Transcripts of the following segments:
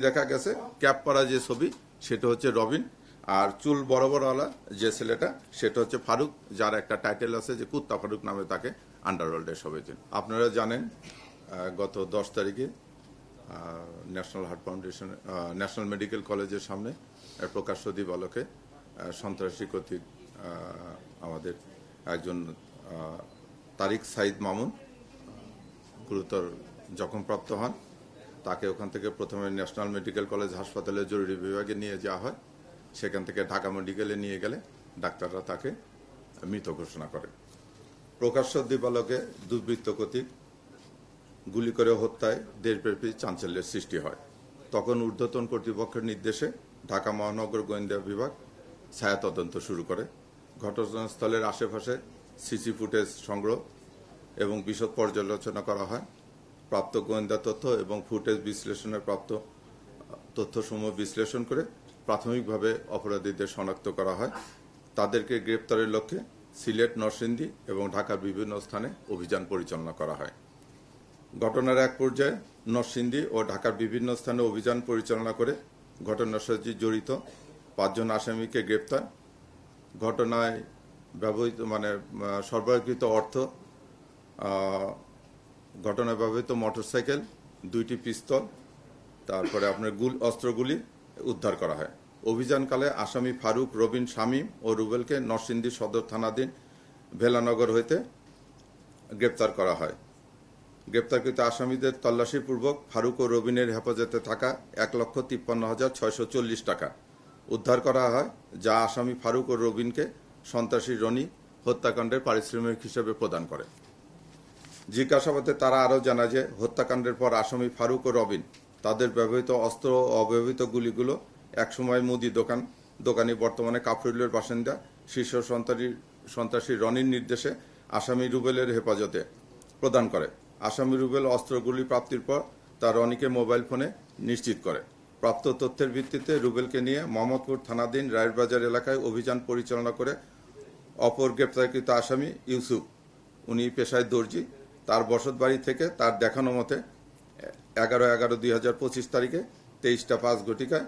দেখা গেছে ক্যাপ পরা যে ছবি সেটা হচ্ছে রবিন, আর চুল বড় বড়ওয়ালা যে ছেলেটা সেটা হচ্ছে ফারুক, যার একটা টাইটেল আছে যে কুত্তা ফারুক নামে তাকে আন্ডারওয়ার্ল্ডে সবাই চেনে। আপনারা জানেন গত 10 তারিখে national heart foundation national medical কলেজের সামনে প্রকাশ্য দিবালোকে সন্ত্রাসী কর্তৃক আমাদের একজন তারিক সাইদ মামুন গুরুতর জখমপ্রাপ্ত হন। তাকে ওখান থেকে প্রথমে ন্যাশনাল মেডিকেল কলেজ হাসপাতালে জরুরি বিভাগে নিয়ে যাওয়া হয়। সেখান থেকে ঢাকা মেডিকেলে নিয়ে গেলে ডাক্তাররা তাকে মৃত ঘোষণা করে। প্রকাশ্য দিবালোকে দুর্বৃত্ত কর্তৃক গুলি করে হত্যায় দেশব্যাপী চাঞ্চল্যের সৃষ্টি হয়। তখন ঊর্ধ্বতন কর্তৃপক্ষের নির্দেশে ঢাকা মহানগর গোয়েন্দা বিভাগ ছায়া তদন্ত শুরু করে। ঘটনাস্থলের আশেপাশে সিসি ফুটেজ সংগ্রহ এবং বিশদ পর্যালোচনা করা হয়। প্রাপ্ত গোয়েন্দা তথ্য এবং ফুটেজ বিশ্লেষণের প্রাপ্ত তথ্যসমূহ বিশ্লেষণ করে প্রাথমিকভাবে অপরাধীদের শনাক্ত করা হয়। তাদেরকে গ্রেপ্তারের লক্ষ্যে সিলেট, নরসিংদী এবং ঢাকার বিভিন্ন স্থানে অভিযান পরিচালনা করা হয়। ঘটনার এক পর্যায়ে নরসিংদী ও ঢাকার বিভিন্ন স্থানে অভিযান পরিচালনা করে ঘটনার সাথে জড়িত 5 জন আসামিকে গ্রেপ্তার। ঘটনায় ব্যবহৃত সরবরাহকৃত অর্থ, ঘটনায় ব্যবহৃত মোটরসাইকেল, 2টি পিস্তল, তারপরে আপনার অস্ত্রগুলি উদ্ধার করা হয়। অভিযানকালে আসামি ফারুক, রবিন, শামীম ও রুবেলকে নরসিংদী সদর থানাধীন ভেলানগর হইতে গ্রেপ্তার করা হয়। গ্রেপ্তারকৃত আসামিদের তল্লাশিপূর্বক ফারুক ও রবিনের হেফাজতে থাকা 1,53,640 টাকা উদ্ধার করা হয়, যা আসামি ফারুক ও রবিনকে সন্ত্রাসী রনি হত্যাকাণ্ডের পারিশ্রমিক হিসেবে প্রদান করে। জিজ্ঞাসাবাদে তারা আরও জানায় যে হত্যাকাণ্ডের পর আসামি ফারুক ও রবিন তাদের ব্যবহৃত অস্ত্র ও অব্যবহৃত গুলিগুলো একসময় মুদি দোকানি বর্তমানে কাফরুলের বাসিন্দা শীর্ষ সন্ত্রাসী রনির নির্দেশে আসামি রুবেলের হেফাজতে প্রদান করে। আসামি রুবেল অস্ত্রগুলি প্রাপ্তির পর তা রনিকে মোবাইল ফোনে নিশ্চিত করে। প্রাপ্ত তথ্যের ভিত্তিতে রুবেলকে নিয়ে মোহাম্মদপুর থানাধীন রায়েরবাজার এলাকায় অভিযান পরিচালনা করে অপর গ্রেপ্তারকৃত আসামি ইউসুফ, উনি পেশায় দর্জি, তার বসতবাড়ি থেকে তার দেখানো মতে 11/11/2025 তারিখে 23টা 5 ঘটিকায়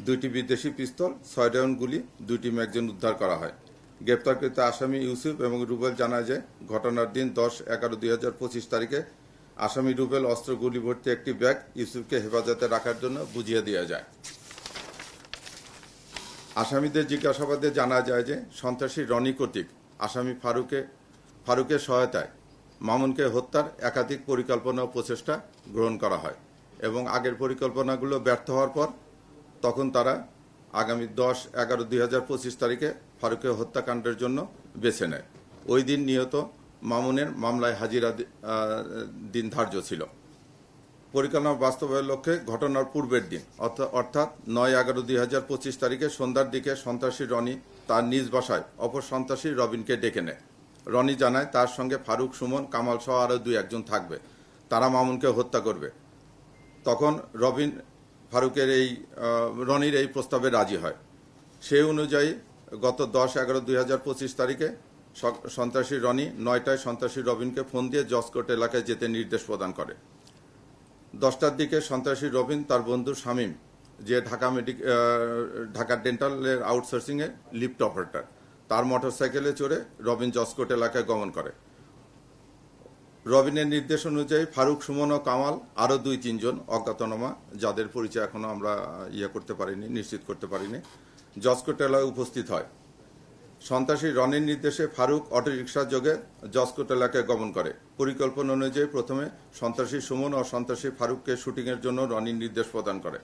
2টি বিদেশি পিস্তল, 6 রাউন্ড গুলি, 2টি ম্যাগাজিন উদ্ধার করা হয়। গ্রেপ্তারকৃত আসামি ইউসুফ এবং রুবেল জানায় যে ঘটনার দিন 10/11/2025 তারিখে আসামি রুবেল অস্ত্রগুলি ভর্তি একটি ব্যাগ ইউসুফকে হেফাজতে রাখার জন্য বুঝিয়ে দেওয়া যায়। আসামিদের জিজ্ঞাসাবাদে জানা যায় যে সন্ত্রাসী রনি কর্তৃক আসামি ফারুকের সহায়তায় মামুনকে হত্যার একাধিক পরিকল্পনা ও প্রচেষ্টা গ্রহণ করা হয় এবং আগের পরিকল্পনাগুলো ব্যর্থ হওয়ার পর তখন তারা আগামী 10/11/2025 তারিখে ফারুকের হত্যাকাণ্ডের জন্য বেছে নেয়। ওই দিন নিহত মামুনের মামলায় হাজিরা দিন ধার্য ছিল। পরিকল্পনা বাস্তবায়নের লক্ষ্যে ঘটনার পূর্বের দিন অর্থাৎ 9/11/2025 তারিখে সন্ধ্যার দিকে সন্ত্রাসী রনি তার নিজ বাসায় অপর সন্ত্রাসী রবিনকে ডেকে নেয়। রনি জানায় তার সঙ্গে ফারুক, সুমন, কামাল সহ আরও 2-1 জন থাকবে, তারা মামুনকে হত্যা করবে। তখন রবিন রনির এই প্রস্তাবে রাজি হয়। সেই অনুযায়ী গত 10/11/2025 তারিখে সন্ত্রাসী রনি 9টায় সন্ত্রাসী রবিনকে ফোন দিয়ে জজকোর্ট এলাকায় যেতে নির্দেশ প্রদান করে। 10টার দিকে সন্ত্রাসী রবিন তার বন্ধু শামীম, যে ঢাকা ডেন্টালের আউটসোর্সিংয়ের লিফট অপারেটর, তার মোটরসাইকেলে চড়ে রবিন জজকোর্ট এলাকায় গমন করে। রবিনের নির্দেশ অনুযায়ী ফারুক, সুমন ও কামাল আরও 2-3 জন অজ্ঞাতনামা, যাদের পরিচয় এখনো আমরা নিশ্চিত করতে পারিনি, জজকোর্ট এলাকায় উপস্থিত হয়। সন্ত্রাসী রনির নির্দেশে ফারুক অটোরিকশা যোগে জজকোর্ট এলাকায় গমন করে। পরিকল্পনা অনুযায়ী প্রথমে সন্ত্রাসী সুমন ও সন্ত্রাসী ফারুককে শুটিংয়ের জন্য রনির নির্দেশ প্রদান করে।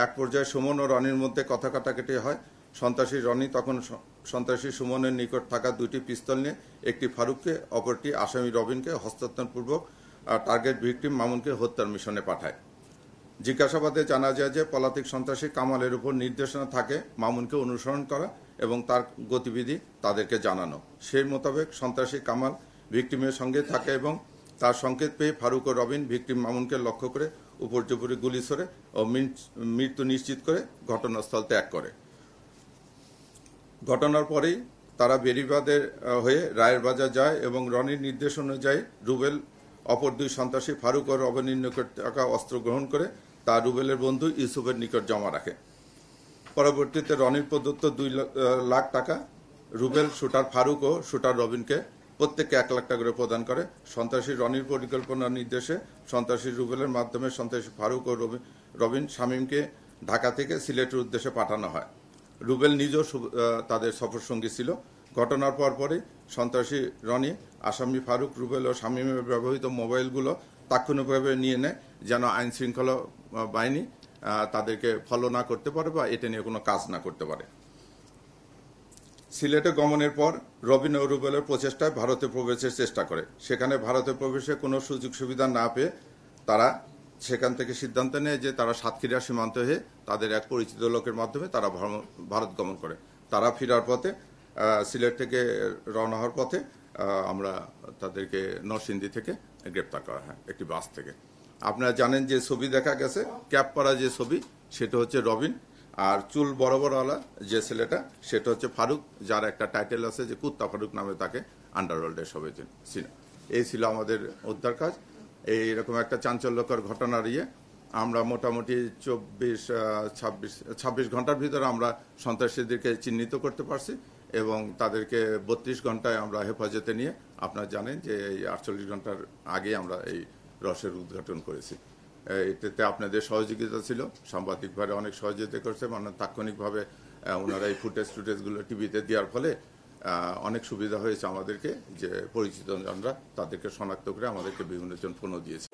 এক পর্যায়ে সুমন ও রনির মধ্যে কথা কাটাকাটি হয়। সন্ত্রাসী রনি তখন সন্ত্রাসী সুমনের নিকট থাকা 2টি পিস্তল নিয়ে একটি ফারুককে, অপরটি আসামি রবিনকে হস্তান্তরপূর্বক টার্গেট ভিকটিম মামুনকে হত্যার মিশনে পাঠায়। জিজ্ঞাসাবাদে জানা যায় যে পলাতক সন্ত্রাসী কামালের উপর নির্দেশনা থাকে মামুনকে অনুসরণ করা এবং তার গতিবিধি তাদেরকে জানানো। সেই মোতাবেক সন্ত্রাসী কামাল ভিকটিমের সঙ্গে থাকে এবং তার সংকেত পেয়ে ফারুক ও রবিন ভিকটিম মামুনকে লক্ষ্য করে উপর্যুপরি গুলি ছোড়ে ও মৃত্যু নিশ্চিত করে ঘটনাস্থল ত্যাগ করে। ঘটনার পরেই তারা বেরিবাদের হয়ে রায়েরবাজার যায় এবং রনির নির্দেশ অনুযায়ী রুবেল অপর 2 সন্ত্রাসী ফারুক ও রবিনের নিকট থাকা অস্ত্র গ্রহণ করে তা রুবেলের বন্ধু ইউসুফের নিকট জমা রাখে। পরবর্তীতে রনির প্রদত্ত 2 লাখ টাকা রুবেল, শুটার ফারুক ও শুটার রবিনকে প্রত্যেককে 1 লাখ টাকা করে প্রদান করে। সন্ত্রাসী রনির পরিকল্পনা নির্দেশে সন্ত্রাসী রুবেলের মাধ্যমে সন্ত্রাসী ফারুক ও রবিন শামীমকে ঢাকা থেকে সিলেটের উদ্দেশ্যে পাঠানো হয়। রুবেল নিজেও তাদের সফরসঙ্গী ছিল। ঘটনার পরপরই সন্ত্রাসী রনি আসামি ফারুক, রুবেল ও শামীমের ব্যবহৃত মোবাইলগুলো তাৎক্ষণিকভাবে নিয়ে নেয়, যেন আইন শৃঙ্খলা বাহিনী তাদেরকে ফলো না করতে পারে বা এটা নিয়ে কোনো কাজ না করতে পারে। সিলেটে গমনের পর রবিন ও রুবেলের প্রচেষ্টায় ভারতে প্রবেশের চেষ্টা করে। সেখানে ভারতে প্রবেশে কোনো সুযোগ সুবিধা না পেয়ে তারা সেখান থেকে সিদ্ধান্ত নেয় যে তারা সাতক্ষীরা সীমান্ত হয়ে তাদের এক পরিচিত লোকের মাধ্যমে তারা ভারত গমন করে। তারা ফেরার পথে সিলেট থেকে রওনা হওয়ার পথে আমরা তাদেরকে নরসিংদী থেকে গ্রেপ্তার করা হয় একটি বাস থেকে। আপনারা জানেন যে ছবি দেখা গেছে, ক্যাপ পরা যে ছবি সেটা হচ্ছে রবিন, আর চুল বরাবরওয়ালা যে ছেলেটা সেটা হচ্ছে ফারুক, যার একটা টাইটেল আছে যে কুত্তা ফারুক নামে তাকে আন্ডারওয়ার্ল্ডের সবাই ছিল। এই ছিল আমাদের উদ্ধার কাজ। এইরকম একটা চাঞ্চল্যকর ঘটনার আমরা মোটামুটি 26 ঘন্টার ভিতরে আমরা সন্ত্রাসীদেরকে চিহ্নিত করতে পারছি এবং তাদেরকে 32 ঘন্টায় আমরা হেফাজতে নিয়ে, আপনারা জানেন যে এই 48 ঘন্টার আগে আমরা এই রসের উদ্ঘাটন করেছি। এটাতে আপনাদের সহযোগিতা ছিল, সাংবাদিকভাবে অনেক সহযোগিতা করছে, মানে তাৎক্ষণিকভাবে ওনারা এই ফুটেজগুলো টিভিতে দেওয়ার ফলে অনেক সুবিধা হয়েছে আমাদেরকে, যে পরিচিত জনরা তাদেরকে শনাক্ত করে আমাদেরকে বিভিন্ন জন ফোনও দিয়েছে।